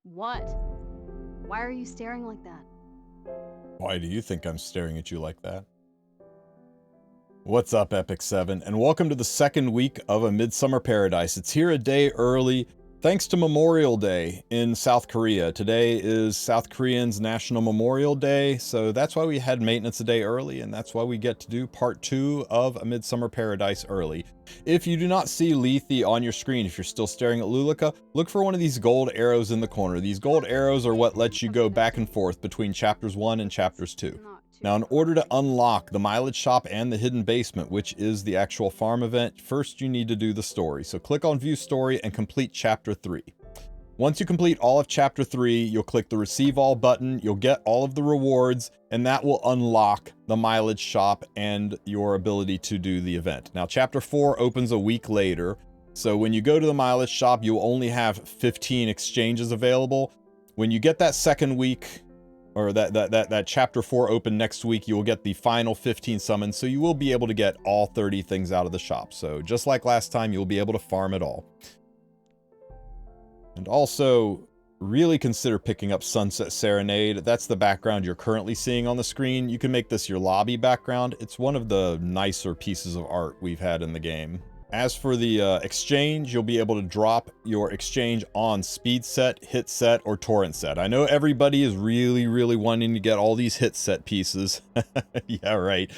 What? Why are you staring like that? Why do you think I'm staring at you like that? What's up, Epic 7, and welcome to the second week of A Midsummer Paradise. It's here a day early, thanks to Memorial Day in South Korea. Today is South Koreans' National Memorial Day, so that's why we had maintenance a day early, and that's why we get to do part 2 of A Midsummer Paradise early. If you do not see Lethe on your screen, if you're still staring at Lulika, look for one of these gold arrows in the corner. These gold arrows are what lets you go back and forth between chapters 1 and chapters 2. Now, in order to unlock the mileage shop and the hidden basement, which is the actual farm event, first you need to do the story. So click on View Story and complete Chapter 3. Once you complete all of Chapter 3, you'll click the Receive All button, you'll get all of the rewards, and that will unlock the mileage shop and your ability to do the event. Now, Chapter 4 opens a week later, so when you go to the mileage shop, you'll only have 15 exchanges available. When you get that second week, or that chapter 4 open next week, you will get the final 15 summons, so you will be able to get all 30 things out of the shop. So just like last time, you'll be able to farm it all. And also, really consider picking up Sunset Serenade. That's the background you're currently seeing on the screen. You can make this your lobby background. It's one of the nicer pieces of art we've had in the game. As for the exchange, you'll be able to drop your exchange on speed set, hit set, or torrent set. I know everybody is really wanting to get all these hit set pieces. Yeah, right.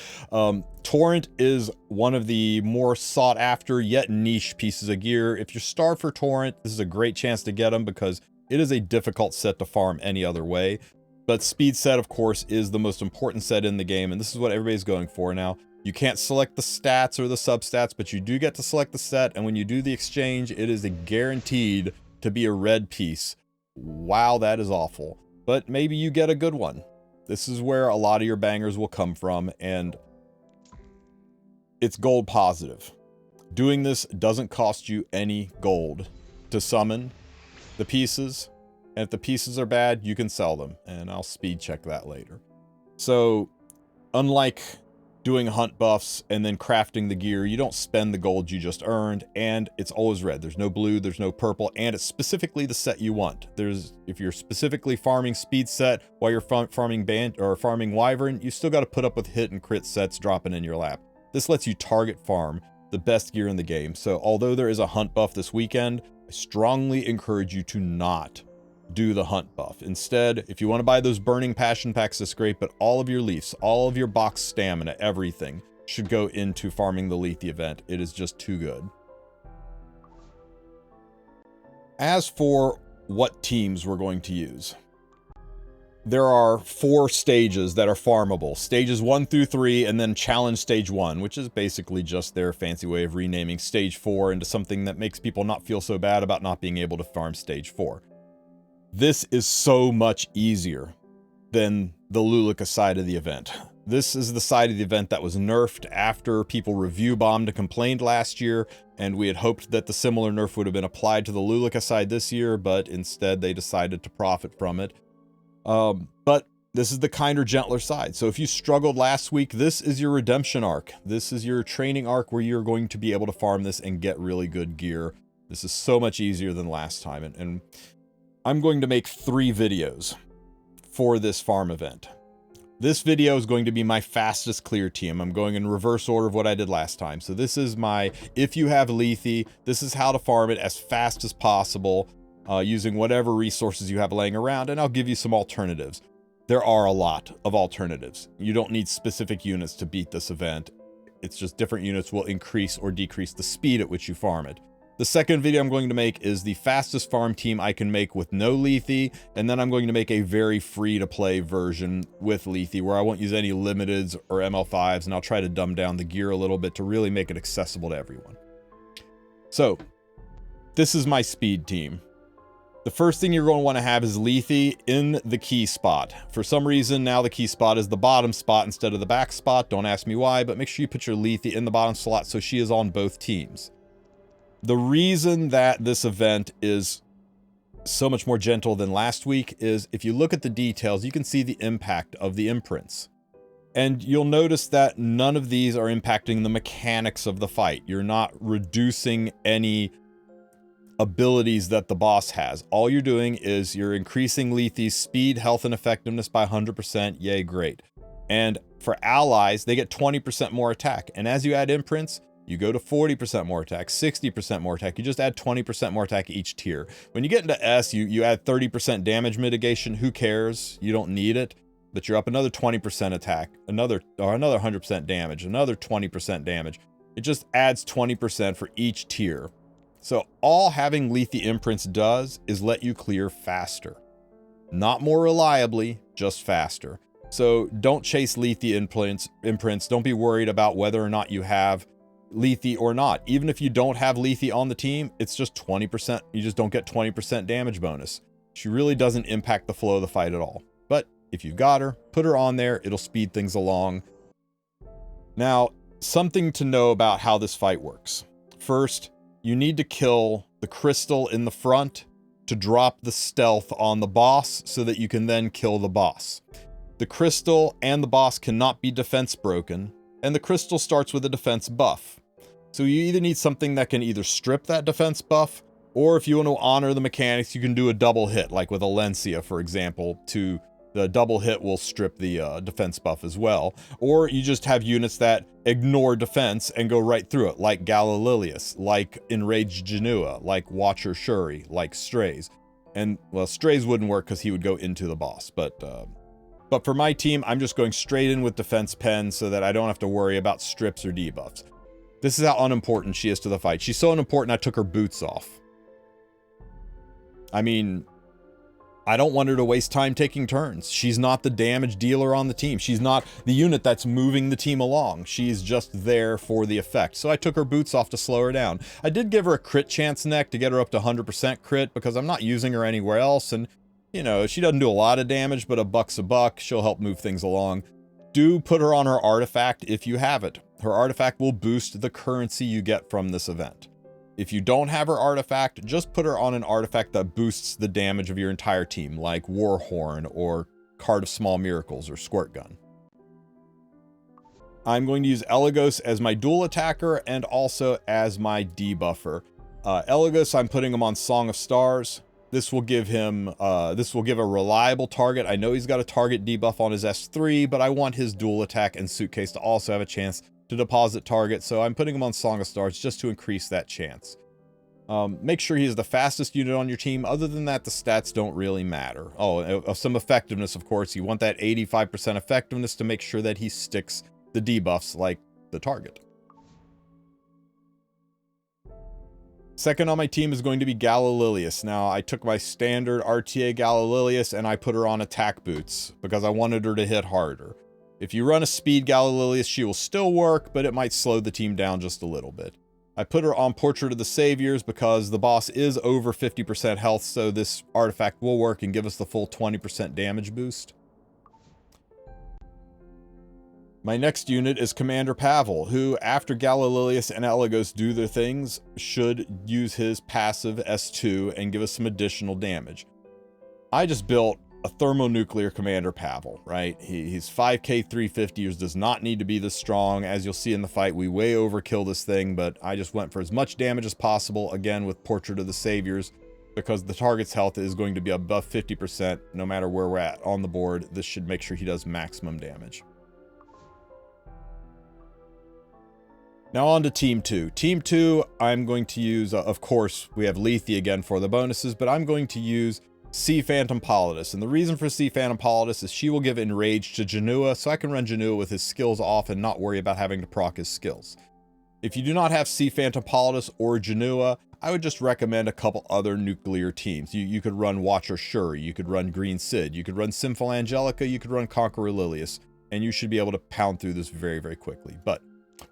Torrent is one of the more sought after yet niche pieces of gear. If you're starved for torrent, this is a great chance to get them because it is a difficult set to farm any other way. But speed set, of course, is the most important set in the game, and this is what everybody's going for now. You can't select the stats or the substats, but you do get to select the set, and when you do the exchange, it is guaranteed to be a red piece. Wow, that is awful. But maybe you get a good one. This is where a lot of your bangers will come from, and it's gold positive. Doing this doesn't cost you any gold to summon the pieces, and if the pieces are bad, you can sell them, and I'll speed check that later. So, unlike doing hunt buffs and then crafting the gear, you don't spend the gold you just earned, and it's always red. There's no blue, there's no purple, and it's specifically the set you want. If you're specifically farming speed set while you're farming band or farming wyvern, you still got to put up with hit and crit sets dropping in your lap. This lets you target farm the best gear in the game. So although there is a hunt buff this weekend, I strongly encourage you to not do the hunt buff. Instead, if you want to buy those burning passion packs, that's great, but all of your leafs, all of your box stamina, everything should go into farming the Lethe event. It is just too good. As for what teams we're going to use, there are 4 stages that are farmable. Stages 1 through 3, and then challenge stage 1, which is basically just their fancy way of renaming stage 4 into something that makes people not feel so bad about not being able to farm stage 4. This is so much easier than the Lulika side of the event. This is the side of the event that was nerfed after people review bombed and complained last year, and we had hoped that the similar nerf would have been applied to the Lulika side this year, but instead they decided to profit from it. But this is the kinder, gentler side. So if you struggled last week, this is your redemption arc. This is your training arc where you're going to be able to farm this and get really good gear. This is so much easier than last time, and I'm going to make 3 videos for this farm event. This video is going to be my fastest clear team. I'm going in reverse order of what I did last time. So this is my, if you have Lethe, this is how to farm it as fast as possible, using whatever resources you have laying around, and I'll give you some alternatives. There are a lot of alternatives. You don't need specific units to beat this event. It's just different units will increase or decrease the speed at which you farm it. The second video I'm going to make is the fastest farm team I can make with no Lethe, and then I'm going to make a very free-to-play version with Lethe where I won't use any limiteds or ML5s, and I'll try to dumb down the gear a little bit to really make it accessible to everyone. So, this is my speed team. The first thing you're going to want to have is Lethe in the key spot. For some reason, now the key spot is the bottom spot instead of the back spot. Don't ask me why, but make sure you put your Lethe in the bottom slot so she is on both teams. The reason that this event is so much more gentle than last week is if you look at the details, you can see the impact of the imprints. And you'll notice that none of these are impacting the mechanics of the fight. You're not reducing any abilities that the boss has. All you're doing is you're increasing Lethe's speed, health, and effectiveness by 100%. Yay, great. And for allies, they get 20% more attack. And as you add imprints, you go to 40% more attack, 60% more attack. You just add 20% more attack each tier. When you get into S, you add 30% damage mitigation. Who cares? You don't need it. But you're up another 20% attack, another 100% damage, another 20% damage. It just adds 20% for each tier. So all having Lethe imprints does is let you clear faster. Not more reliably, just faster. So don't chase Lethe imprints. Don't be worried about whether or not you have Lethe or not. Even if you don't have Lethe on the team, it's just 20%. You just don't get 20% damage bonus. She really doesn't impact the flow of the fight at all. But if you've got her, put her on there. It'll speed things along. Now, something to know about how this fight works. First, you need to kill the crystal in the front to drop the stealth on the boss so that you can then kill the boss. The crystal and the boss cannot be defense broken, and the crystal starts with a defense buff. So you either need something that can either strip that defense buff, or if you want to honor the mechanics, you can do a double hit, like with Alencia, for example, the double hit will strip the defense buff as well. Or you just have units that ignore defense and go right through it, like Galililius, like Enraged Genua, like Watcher Shuri, like Strays. And, well, Strays wouldn't work because he would go into the boss. But for my team, I'm just going straight in with Defense Pen so that I don't have to worry about strips or debuffs. This is how unimportant she is to the fight. She's so unimportant I took her boots off. I mean, I don't want her to waste time taking turns. She's not the damage dealer on the team. She's not the unit that's moving the team along. She's just there for the effect. So I took her boots off to slow her down. I did give her a crit chance neck to get her up to 100% crit because I'm not using her anywhere else. And, you know, she doesn't do a lot of damage, but a buck's a buck. She'll help move things along. Do put her on her artifact if you have it. Her artifact will boost the currency you get from this event. If you don't have her artifact, just put her on an artifact that boosts the damage of your entire team, like Warhorn or Card of Small Miracles or Squirt Gun. I'm going to use Elagos as my dual attacker and also as my debuffer. Elagos, I'm putting him on Song of Stars. This will give him, a reliable target. I know he's got a target debuff on his S3, but I want his dual attack and suitcase to also have a chance to deposit target, so I'm putting him on Song of Stars just to increase that chance. Make sure he's the fastest unit on your team. Other than that, the stats don't really matter. Oh, some effectiveness, of course. You want that 85% effectiveness to make sure that he sticks the debuffs like the target. Second on my team is going to be Galililius. Now, I took my standard RTA Galililius and I put her on attack boots because I wanted her to hit harder. If you run a speed Galililius, she will still work, but it might slow the team down just a little bit. I put her on Portrait of the Saviors because the boss is over 50% health, so this artifact will work and give us the full 20% damage boost. My next unit is Commander Pavel, who, after Galililius and Elagos do their things, should use his passive S2 and give us some additional damage. I just built a thermonuclear Commander Pavel, right? He's 5k 350, does not need to be this strong. As you'll see in the fight, we way overkill this thing, but I just went for as much damage as possible, again with Portrait of the Saviors, because the target's health is going to be above 50% no matter where we're at on the board. This should make sure he does maximum damage. Now on to Team 2. Team 2, I'm going to use, of course, we have Lethe again for the bonuses, but I'm going to use Sea Phantom Politis, and the reason for Sea Phantom Politis is she will give Enrage to Genua, so I can run Genua with his skills off and not worry about having to proc his skills. If you do not have Sea Phantom Politis or Genua, I would just recommend a couple other nuclear teams. You could run Watcher Shuri, you could run Green Sid, you could run Sinful Angelica, you could run Conqueror Lilius, and you should be able to pound through this very, very quickly. But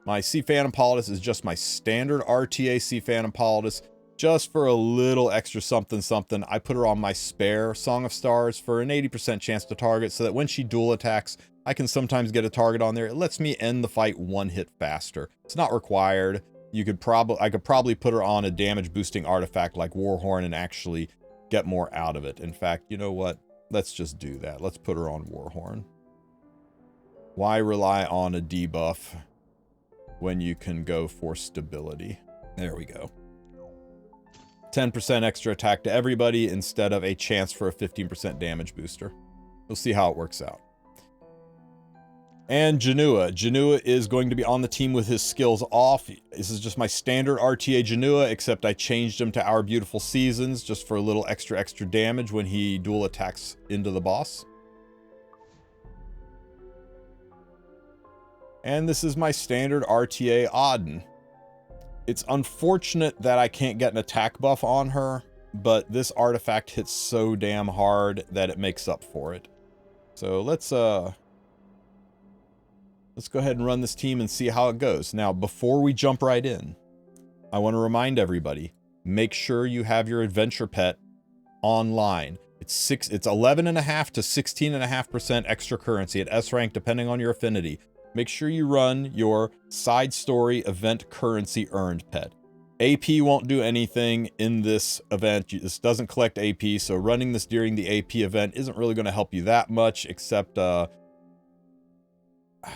my Sea Phantom Politis is just my standard RTA Sea Phantom Politis. Just for a little extra something, I put her on my spare Song of Stars for an 80% chance to target so that when she dual attacks, I can sometimes get a target on there. It lets me end the fight one hit faster. It's not required. I could probably put her on a damage boosting artifact like Warhorn and actually get more out of it. In fact, you know what? Let's just do that. Let's put her on Warhorn. Why rely on a debuff when you can go for stability? There we go. 10% extra attack to everybody instead of a chance for a 15% damage booster. We'll see how it works out. And Janua. Janua is going to be on the team with his skills off. This is just my standard RTA Janua, except I changed him to Our Beautiful Seasons just for a little extra damage when he dual attacks into the boss. And this is my standard RTA Auden. It's unfortunate that I can't get an attack buff on her, but this artifact hits so damn hard that it makes up for it. So let's go ahead and run this team and see how it goes. Now, before we jump right in, I want to remind everybody, make sure you have your adventure pet online. It's 11.5 to 16.5% extra currency at S rank, depending on your affinity. Make sure you run your side story event currency earned pet. AP won't do anything in this event. This doesn't collect AP, so running this during the AP event isn't really going to help you that much, except I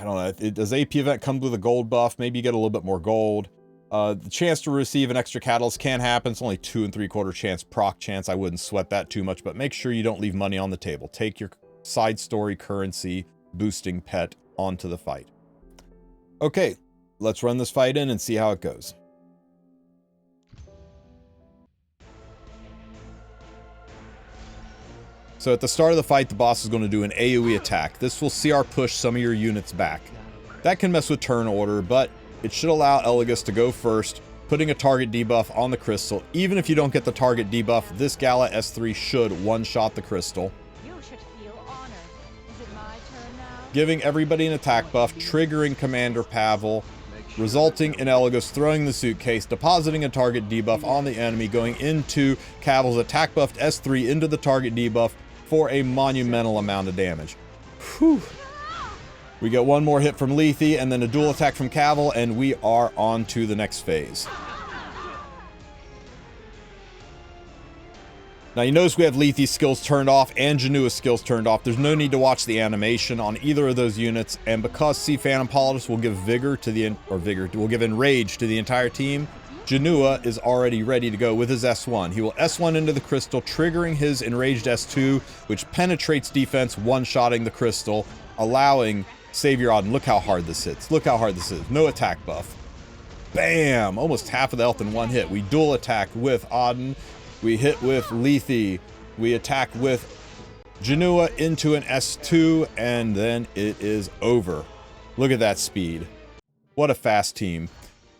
don't know, does AP event come with a gold buff? Maybe you get a little bit more gold. The chance to receive an extra catalyst can happen. It's only 2 3/4 chance, proc chance. I wouldn't sweat that too much, but make sure you don't leave money on the table. Take your side story currency boosting pet onto the fight. Okay, let's run this fight in and see how it goes. So at the start of the fight, the boss is going to do an AoE attack. This will CR push some of your units back. That can mess with turn order, but it should allow Elegus to go first, putting a target debuff on the crystal. Even if you don't get the target debuff, this Gala S3 should one-shot the crystal. You should feel honored. Is it my turn now? Giving everybody an attack buff, triggering Commander Pavel, resulting in Elegus throwing the suitcase, depositing a target debuff on the enemy, going into Caval's attack buffed S3 into the target debuff for a monumental amount of damage. Whew. We get one more hit from Lethe and then a dual attack from Caval, and we are on to the next phase. Now you notice we have Lethe's skills turned off and Janua's skills turned off. There's no need to watch the animation on either of those units, and because Sea Phantom Politis will give will give enrage to the entire team, Janua is already ready to go with his S1. He will S1 into the crystal, triggering his enraged S2, which penetrates defense, one-shotting the crystal, allowing Savior Auden. Look how hard this hits. Look how hard this is. No attack buff. Bam! Almost half of the health in one hit. We dual attack with Auden. We hit with Lethe. We attack with Janua into an S2, and then it is over. Look at that speed. What a fast team.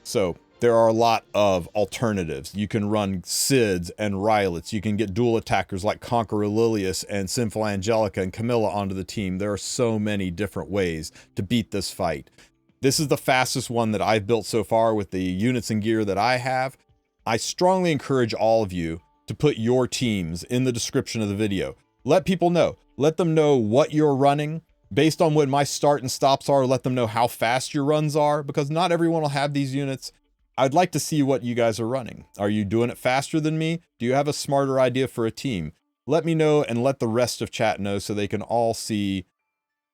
So there are a lot of alternatives. You can run Sids and Rylets. You can get dual attackers like Conqueror Lilius and Sinful Angelica and Camilla onto the team. There are so many different ways to beat this fight. This is the fastest one that I've built so far with the units and gear that I have. I strongly encourage all of you to put your teams in the description of the video. Let people know. Let them know what you're running. Based on what my start and stops are, let them know how fast your runs are, because not everyone will have these units. I'd like to see what you guys are running. Are you doing it faster than me? Do you have a smarter idea for a team? Let me know, and let the rest of chat know so they can all see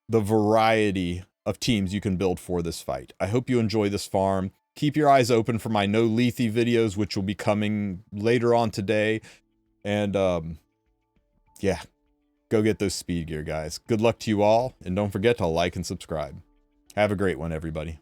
the variety of teams you can build for this fight. I hope you enjoy this farm. Keep your eyes open for my No Lethe videos, which will be coming later on today. And yeah, go get those speed gear, guys. Good luck to you all, and don't forget to like and subscribe. Have a great one, everybody.